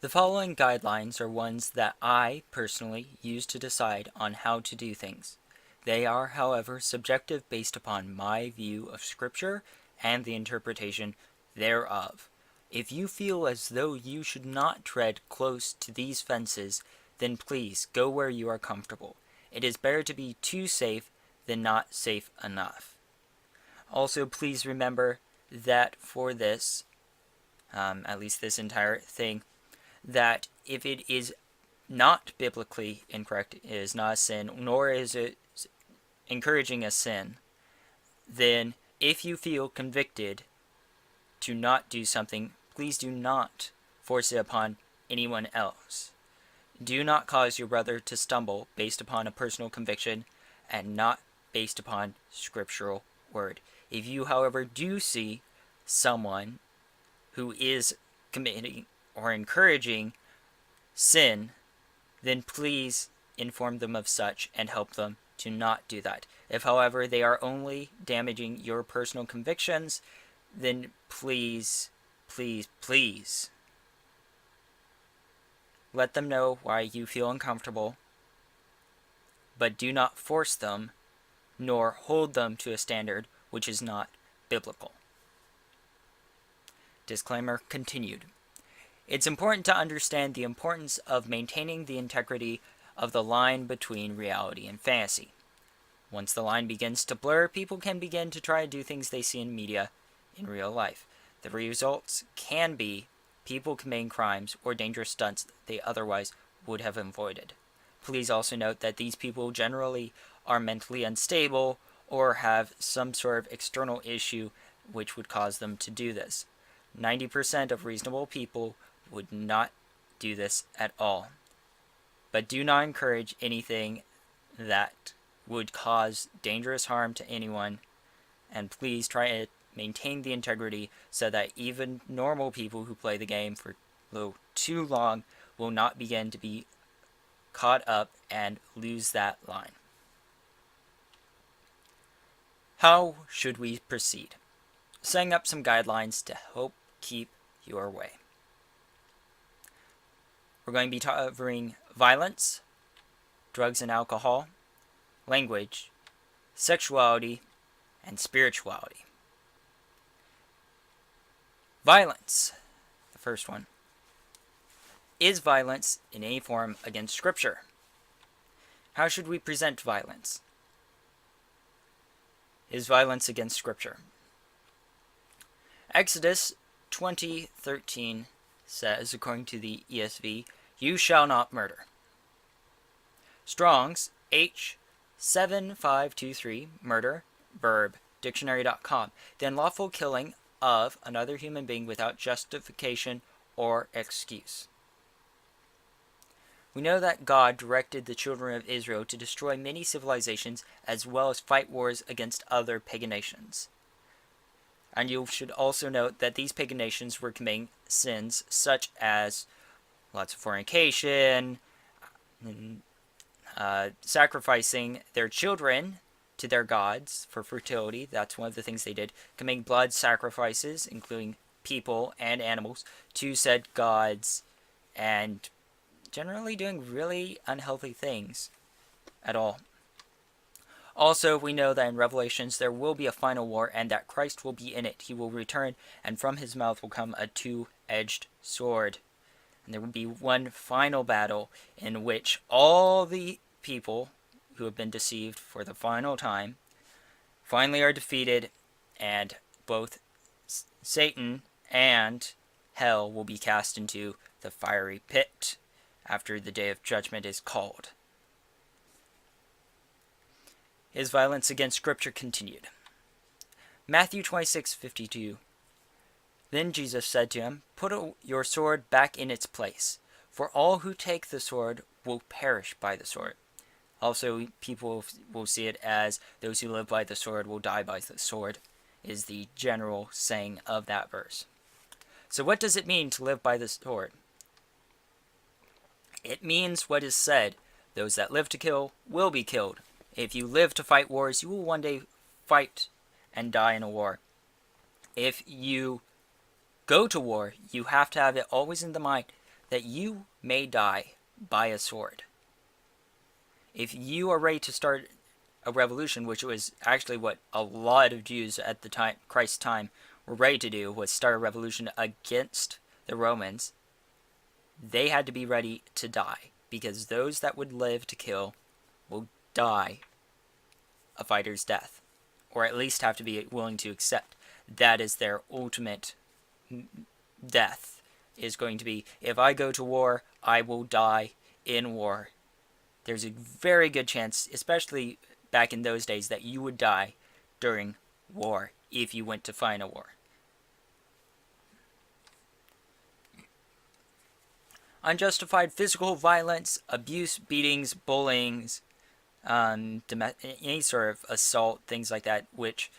The following guidelines are ones that I, personally, use to decide on how to do things. They are, however, subjective based upon my view of Scripture and the interpretation thereof. If you feel as though you should not tread close to these fences, then please go where you are comfortable. It is better to be too safe than not safe enough. Also, please remember that for this, at least this entire thing, that if it is not biblically incorrect, it is not a sin, nor is it encouraging a sin, then if you feel convicted to not do something, please do not force it upon anyone else. Do not cause your brother to stumble based upon a personal conviction and not based upon scriptural word. If you, however, do see someone who is committing or encouraging sin, then please inform them of such and help them to not do that. If, however, they are only damaging your personal convictions, then please, please, please let them know why you feel uncomfortable, but do not force them nor hold them to a standard which is not biblical. Disclaimer continued. It's important to understand the importance of maintaining the integrity of the line between reality and fantasy. Once the line begins to blur, people can begin to try to do things they see in media in real life. The results can be people committing crimes or dangerous stunts they otherwise would have avoided. Please also note that these people generally are mentally unstable or have some sort of external issue which would cause them to do this. 90% of reasonable people would not do this at all. But do not encourage anything that would cause dangerous harm to anyone, and please try to maintain the integrity so that even normal people who play the game for too long will not begin to be caught up and lose that line. How should we proceed? Setting up some guidelines to help keep your way. We're going to be covering violence, drugs and alcohol, language, sexuality, and spirituality. Violence, the first one. Is violence in any form against Scripture? How should we present violence? Is violence against Scripture? Exodus 20:13 says, according to the ESV, "You shall not murder." Strong's H7523, murder, verb, dictionary.com, the unlawful killing of another human being without justification or excuse. We know that God directed the children of Israel to destroy many civilizations as well as fight wars against other pagan nations. And you should also note that these pagan nations were committing sins such as lots of fornication, sacrificing their children to their gods for fertility. That's one of the things they did. Committing blood sacrifices, including people and animals, to said gods, and generally doing really unhealthy things at all. Also, we know that in Revelations there will be a final war and that Christ will be in it. He will return, and from his mouth will come a two-edged sword. And there will be one final battle in which all the people who have been deceived for the final time finally are defeated, and both Satan and hell will be cast into the fiery pit after the day of judgment is called. His violence against Scripture continued. Matthew 26:52. Then Jesus said to him, "Put your sword back in its place, for all who take the sword will perish by the sword." Also, people will see it as those who live by the sword will die by the sword, is the general saying of that verse. So what does it mean to live by the sword? It means what is said, those that live to kill will be killed. If you live to fight wars, you will one day fight and die in a war. If you go to war, you have to have it always in the mind that you may die by a sword. If you are ready to start a revolution, which was actually what a lot of Jews at the time, Christ's time, were ready to do, was start a revolution against the Romans, they had to be ready to die, because those that would live to kill will die a fighter's death, or at least have to be willing to accept that is their ultimate death, is going to be, if I go to war, I will die in war. There's a very good chance, especially back in those days, that you would die during war if you went to fight a war. Unjustified physical violence, abuse, beatings, bullying, any sort of assault, things like that, which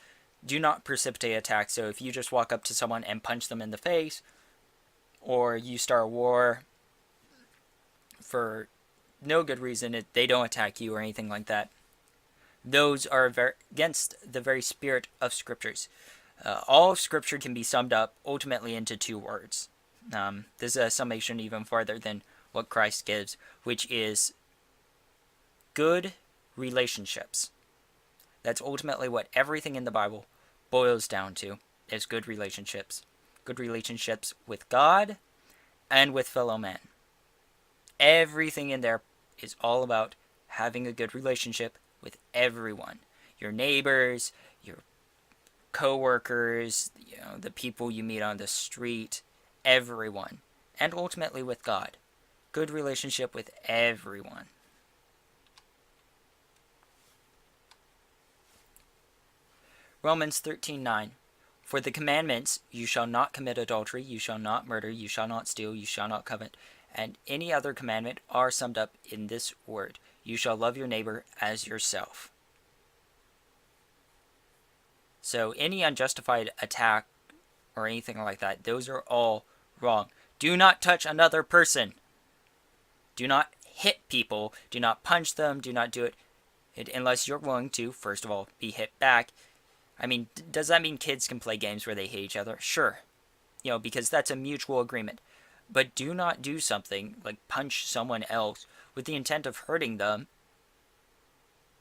do not precipitate attacks. So if you just walk up to someone and punch them in the face, or you start a war for no good reason, they don't attack you or anything like that, those are against the very spirit of scriptures. All of scripture can be summed up ultimately into 2 words. This is a summation even farther than what Christ gives, which is good relationships. That's ultimately what everything in the Bible boils down to, is good relationships. Good relationships with God and with fellow men. Everything in there is all about having a good relationship with everyone. Your neighbors, your co-workers, the people you meet on the street, everyone. And ultimately with God. Good relationship with everyone. Romans 13:9. For the commandments, you shall not commit adultery, you shall not murder, you shall not steal, you shall not covet, and any other commandment are summed up in this word: you shall love your neighbor as yourself. So any unjustified attack or anything like that, those are all wrong. Do not touch another person. Do not hit people. Do not punch them. Do not do it unless you're willing to, first of all, be hit back. I mean, does that mean kids can play games where they hit each other? Sure. Because that's a mutual agreement. But do not do something like punch someone else with the intent of hurting them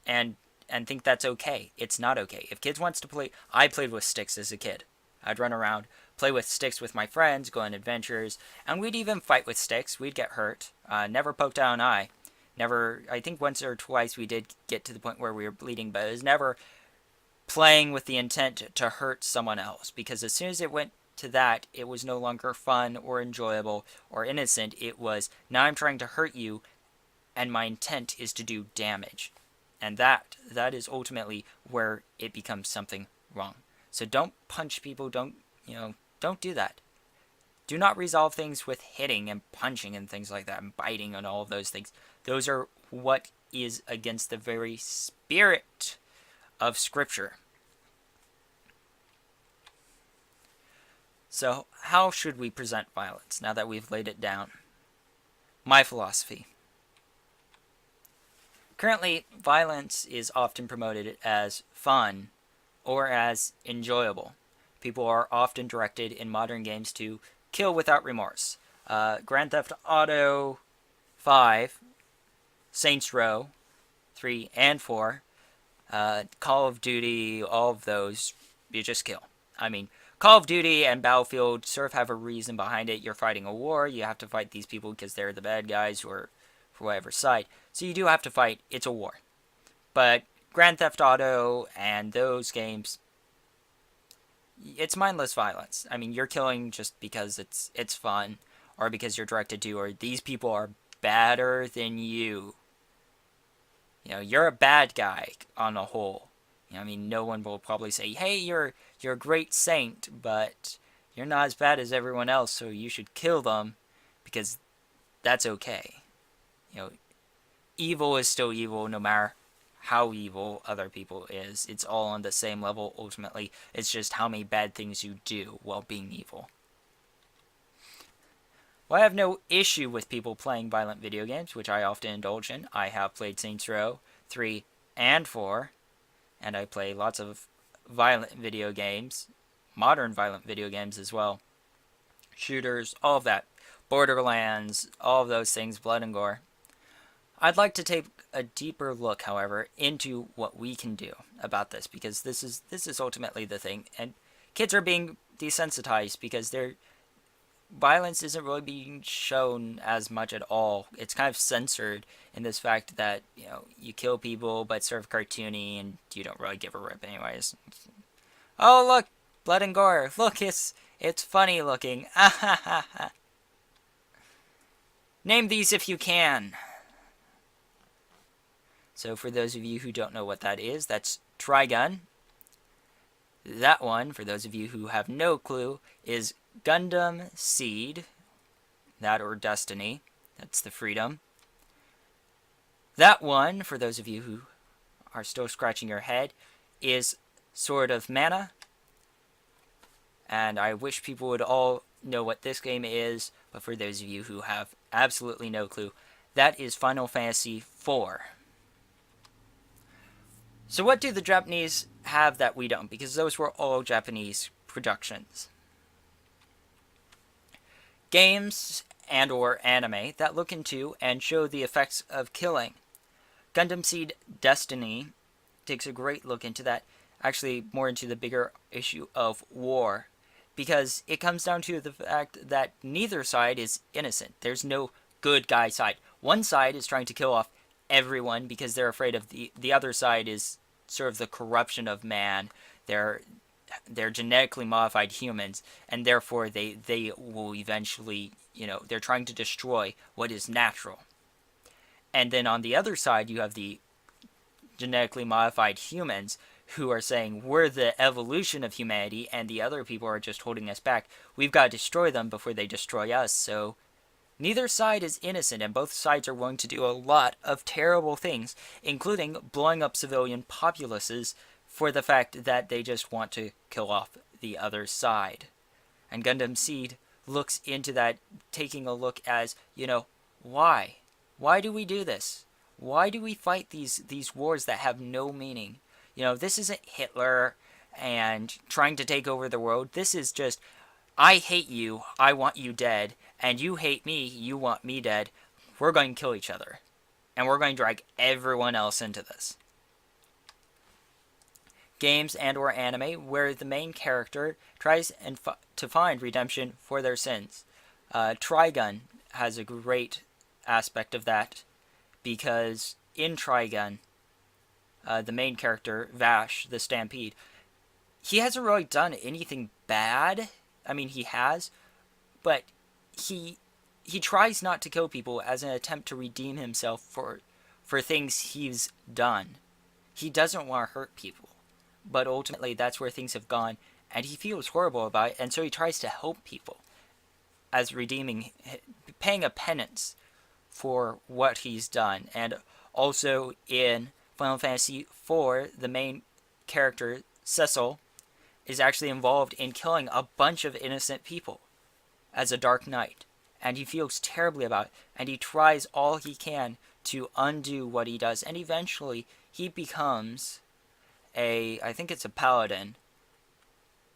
and think that's okay. It's not okay. If kids wants to play, I played with sticks as a kid. I'd run around, play with sticks with my friends, go on adventures, and we'd even fight with sticks. We'd get hurt. Never poked out an eye. Never, I think once or twice we did get to the point where we were bleeding, but it was never playing with the intent to hurt someone else, because as soon as it went to that, it was no longer fun or enjoyable or innocent. It was, now I'm trying to hurt you, and my intent is to do damage. And that is ultimately where it becomes something wrong. So don't punch people, don't do that. Do not resolve things with hitting and punching and things like that, and biting and all of those things. Those are what is against the very spirit of Scripture. So how should we present violence now that we've laid it down? My philosophy. Currently, violence is often promoted as fun or as enjoyable. People are often directed in modern games to kill without remorse. Grand Theft Auto 5, Saints Row 3 and 4, Call of Duty, all of those, you just kill. I mean, Call of Duty and Battlefield sort of have a reason behind it. You're fighting a war, you have to fight these people because they're the bad guys who are for whatever side. So you do have to fight, it's a war. But Grand Theft Auto and those games, it's mindless violence. I mean, you're killing just because it's fun, or because you're directed to, or these people are badder than you. You're a bad guy on a whole. I mean, no one will probably say, hey, you're a great saint, but you're not as bad as everyone else, so you should kill them, because that's okay. Evil is still evil no matter how evil other people is. It's all on the same level ultimately. It's just how many bad things you do while being evil. Well, I have no issue with people playing violent video games, which I often indulge in. I have played Saints Row 3 and 4, and I play lots of violent video games, modern violent video games as well. Shooters, all of that. Borderlands, all of those things, blood and gore. I'd like to take a deeper look, however, into what we can do about this, because this is ultimately the thing, and kids are being desensitized because their violence isn't really being shown as much at all. It's kind of censored in this fact that, you kill people, but sort of cartoony, and you don't really give a rip anyways. Oh look, blood and gore. Look, it's funny looking. Name these if you can. So for those of you who don't know what that is, that's Trigun. That one, for those of you who have no clue, is Gundam Seed. That or Destiny. That's the freedom. That one, for those of you who are still scratching your head, is Sword of Mana. And I wish people would all know what this game is, but for those of you who have absolutely no clue, that is Final Fantasy IV. So what do the Japanese have that we don't? Because those were all Japanese productions. Games and or anime that look into and show the effects of killing. Gundam Seed Destiny takes a great look into that, actually more into the bigger issue of war, because it comes down to the fact that neither side is innocent. There's no good guy side. One side is trying to kill off everyone because they're afraid of the other side is sort of the corruption of man. They're genetically modified humans, and therefore they will eventually, they're trying to destroy what is natural. And then on the other side, you have the genetically modified humans who are saying, we're the evolution of humanity, and the other people are just holding us back. We've got to destroy them before they destroy us. So neither side is innocent, and both sides are willing to do a lot of terrible things, including blowing up civilian populaces for the fact that they just want to kill off the other side. And Gundam Seed looks into that, taking a look as, why? Why do we do this? Why do we fight these wars that have no meaning? This isn't Hitler and trying to take over the world. This is just, I hate you, I want you dead, and you hate me, you want me dead. We're going to kill each other. And we're going to drag everyone else into this. Games and or anime where the main character tries to find redemption for their sins. Trigun has a great aspect of that, because in Trigun, the main character, Vash, the Stampede, he hasn't really done anything bad. I mean, he has, but he tries not to kill people as an attempt to redeem himself for things he's done. He doesn't want to hurt people, but ultimately that's where things have gone, and he feels horrible about it, and so he tries to help people as redeeming, paying a penance for what he's done. And also in Final Fantasy IV, the main character, Cecil, is actually involved in killing a bunch of innocent people as a Dark Knight. And he feels terribly about it, and he tries all he can to undo what he does, and eventually he becomes I think it's a paladin,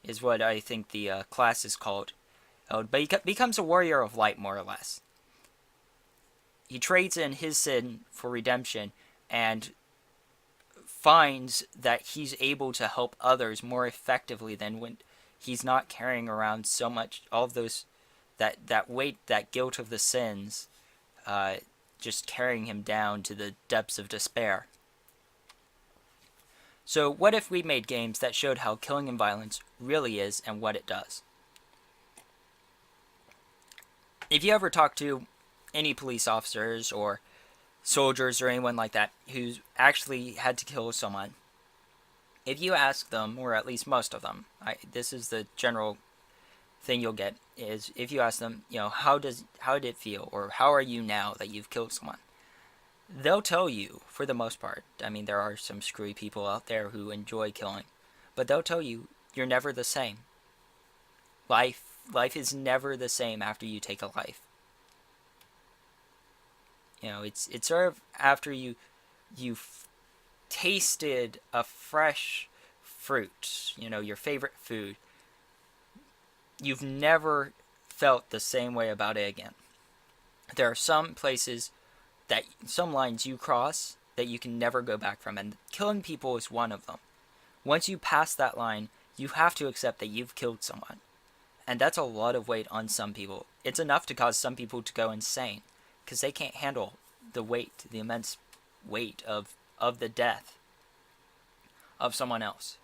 is what I think the class is called. But he becomes a warrior of light, more or less. He trades in his sin for redemption, and finds that he's able to help others more effectively than when he's not carrying around so much, all of those, that weight, that guilt of the sins, just carrying him down to the depths of despair. So what if we made games that showed how killing and violence really is and what it does? If you ever talk to any police officers or soldiers or anyone like that who's actually had to kill someone, if you ask them, or at least most of them, this is the general thing you'll get, is if you ask them, how did it feel, or how are you now that you've killed someone? They'll tell you, for the most part. I mean, there are some screwy people out there who enjoy killing, but they'll tell you, you're never the same. Life is never the same after you take a life. It's sort of after you've tasted a fresh fruit, your favorite food. You've never felt the same way about it again. There are some places that some lines you cross that you can never go back from, and killing people is one of them. Once you pass that line, you have to accept that you've killed someone. And that's a lot of weight on some people. It's enough to cause some people to go insane because they can't handle the weight, the immense weight of the death of someone else.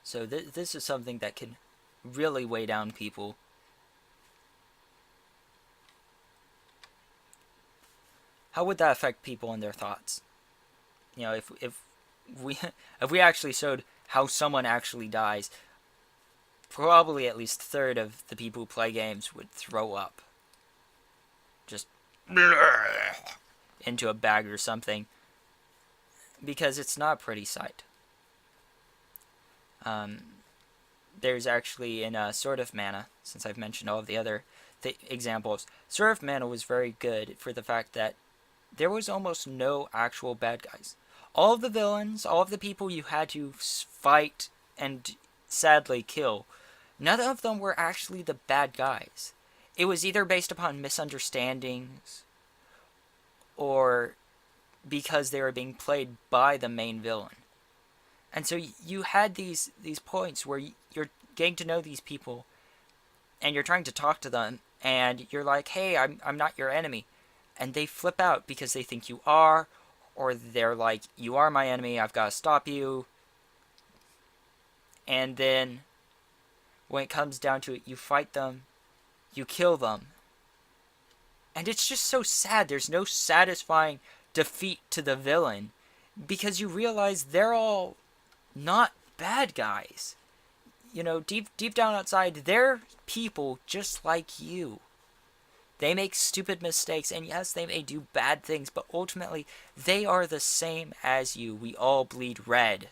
So this is something that can really weigh down people. How would that affect people and their thoughts? You know, if we if we actually showed how someone actually dies, probably at least a third of the people who play games would throw up. Just into a bag or something. Because it's not a pretty sight. There's actually in Sword of Mana, since I've mentioned all of the other examples, Sword of Mana was very good for the fact that there was almost no actual bad guys. All of the villains, all of the people you had to fight and sadly kill, none of them were actually the bad guys. It was either based upon misunderstandings or because they were being played by the main villain. And so you had these points where you're getting to know these people and you're trying to talk to them and you're like, hey, I'm not your enemy. And they flip out because they think you are, or they're like, you are my enemy, I've got to stop you. And then when it comes down to it, you fight them, you kill them. And it's just so sad. There's no satisfying defeat to the villain because you realize they're all not bad guys. You know, deep down outside, they're people just like you. They make stupid mistakes, and yes, they may do bad things, but ultimately, they are the same as you. We all bleed red.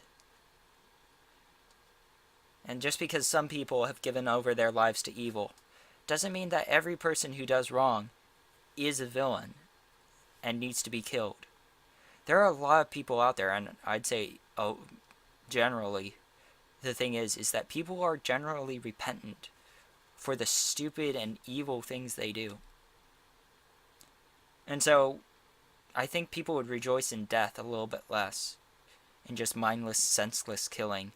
And just because some people have given over their lives to evil, doesn't mean that every person who does wrong is a villain and needs to be killed. There are a lot of people out there, and I'd say, generally, the thing is that people are generally repentant for the stupid and evil things they do. And so, I think people would rejoice in death a little bit less, in just mindless, senseless killing.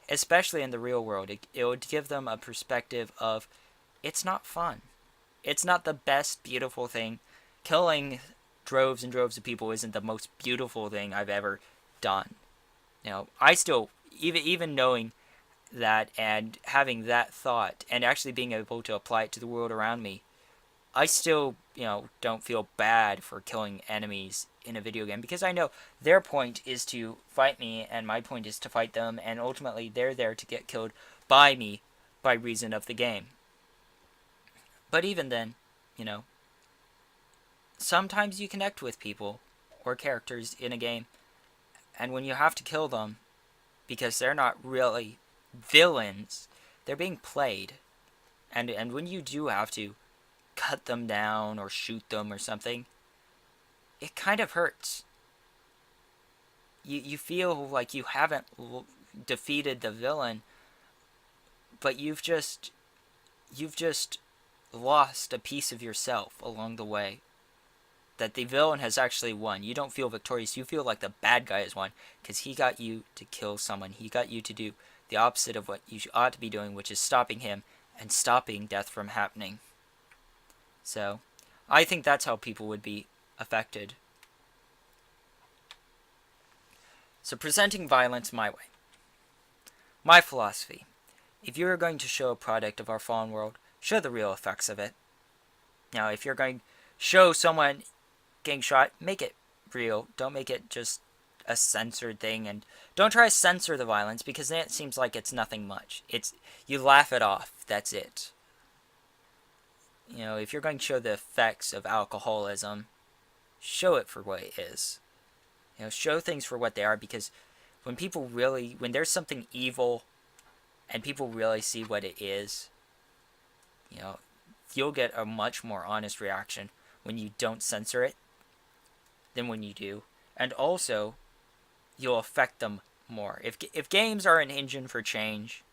Especially in the real world, it would give them a perspective of, it's not fun. It's not the best, beautiful thing. Killing droves and droves of people isn't the most beautiful thing I've ever done. You know, I still, even knowing that and having that thought and actually being able to apply it to the world around me, I still, don't feel bad for killing enemies in a video game because I know their point is to fight me and my point is to fight them, and ultimately they're there to get killed by me by reason of the game. But even then, sometimes you connect with people or characters in a game, and when you have to kill them because they're not really villains, they're being played, and when you do have to cut them down or shoot them or something, it kind of hurts. You feel like you haven't defeated the villain, but you've just lost a piece of yourself along the way. That the villain has actually won. You don't feel victorious. You feel like the bad guy has won because he got you to kill someone. He got you to do the opposite of what you ought to be doing, which is stopping him and stopping death from happening. So, I think that's how people would be affected. So, presenting violence my way. My philosophy. If you're going to show a product of our fallen world, show the real effects of it. Now, if you're going to show someone getting shot, make it real. Don't make it just a censored thing, and don't try to censor the violence because then it seems like it's nothing much. You laugh it off. That's it. If you're going to show the effects of alcoholism, show it for what it is. Show things for what they are, because when there's something evil and people really see what it is, you'll get a much more honest reaction when you don't censor it than when you do. And also, you'll affect them more. If games are an engine for change,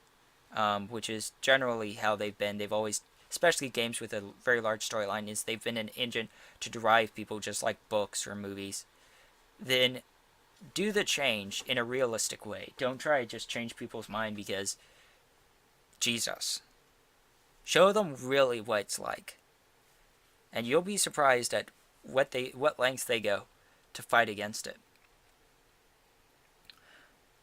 which is generally how they've been, they've always especially games with a very large storyline, is they've been an engine to drive people just like books or movies. Then do the change in a realistic way. Don't try to just change people's mind because Jesus. Show them really what it's like. And you'll be surprised at what lengths they go to fight against it.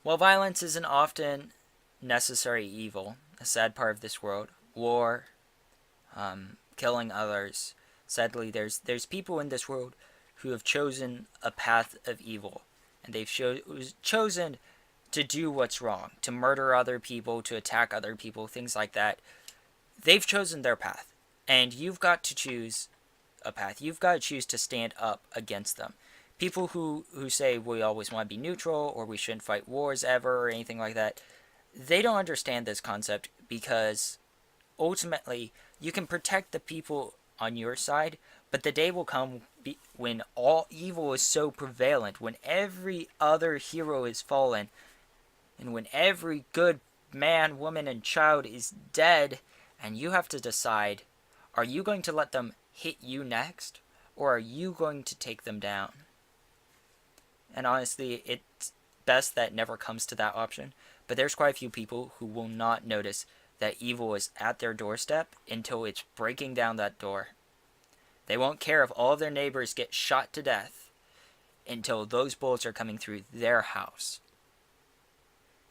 While violence isn't often necessary evil, a sad part of this world, war, killing others, sadly there's people in this world who have chosen a path of evil, and they've chosen to do what's wrong, to murder other people, to attack other people, things like that. They've chosen their path, and you've got to choose a path. You've got to choose to stand up against them. People who say we always want to be neutral, or we shouldn't fight wars ever, or anything like that, they don't understand this concept, because ultimately you can protect the people on your side, but the day will come when all evil is so prevalent, when every other hero is fallen, and when every good man, woman, and child is dead, and you have to decide, are you going to let them hit you next, or are you going to take them down? And honestly, it's best that never comes to that option, but there's quite a few people who will not notice that evil is at their doorstep until it's breaking down that door. They won't care if all of their neighbors get shot to death until those bullets are coming through their house.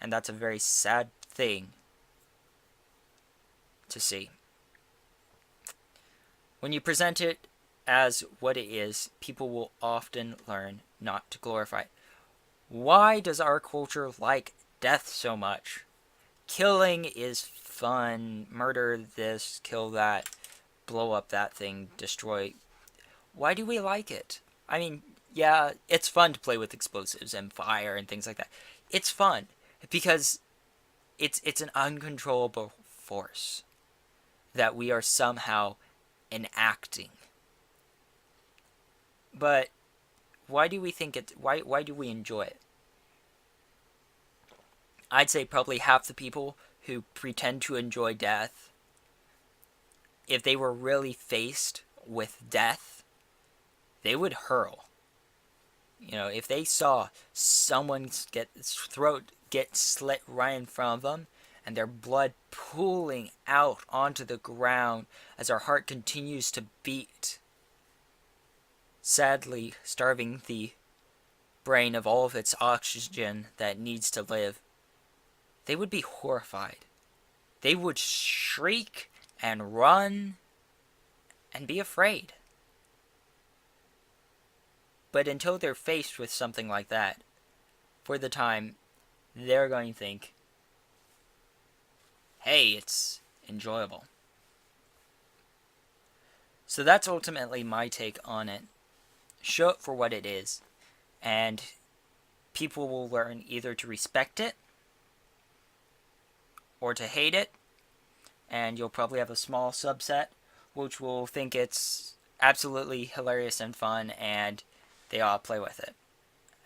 And that's a very sad thing to see. When you present it as what it is, people will often learn not to glorify it. Why does our culture like death so much? Killing is fun. Murder this, kill that, blow up that thing, destroy. Why do we like it? I mean, yeah, it's fun to play with explosives and fire and things like that. It's fun because it's an uncontrollable force that we are somehow enacting. But why do we think it? Why do we enjoy it? I'd say probably half the people who pretend to enjoy death, if they were really faced with death, they would hurl. You know, if they saw someone's throat get slit right in front of them, and their blood pooling out onto the ground as our heart continues to beat, sadly starving the brain of all of its oxygen that it needs to live, they would be horrified. They would shriek and run and be afraid. But until they're faced with something like that, for the time, they're going to think, hey, it's enjoyable. So that's ultimately my take on it. Show it for what it is, and people will learn either to respect it or to hate it, and you'll probably have a small subset which will think it's absolutely hilarious and fun, and they all play with it.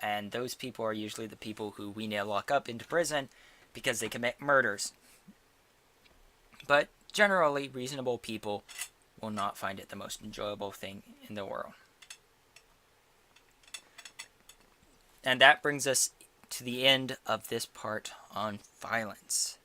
And those people are usually the people who we need to lock up into prison because they commit murders. But generally, reasonable people will not find it the most enjoyable thing in the world. And that brings us to the end of this part on violence.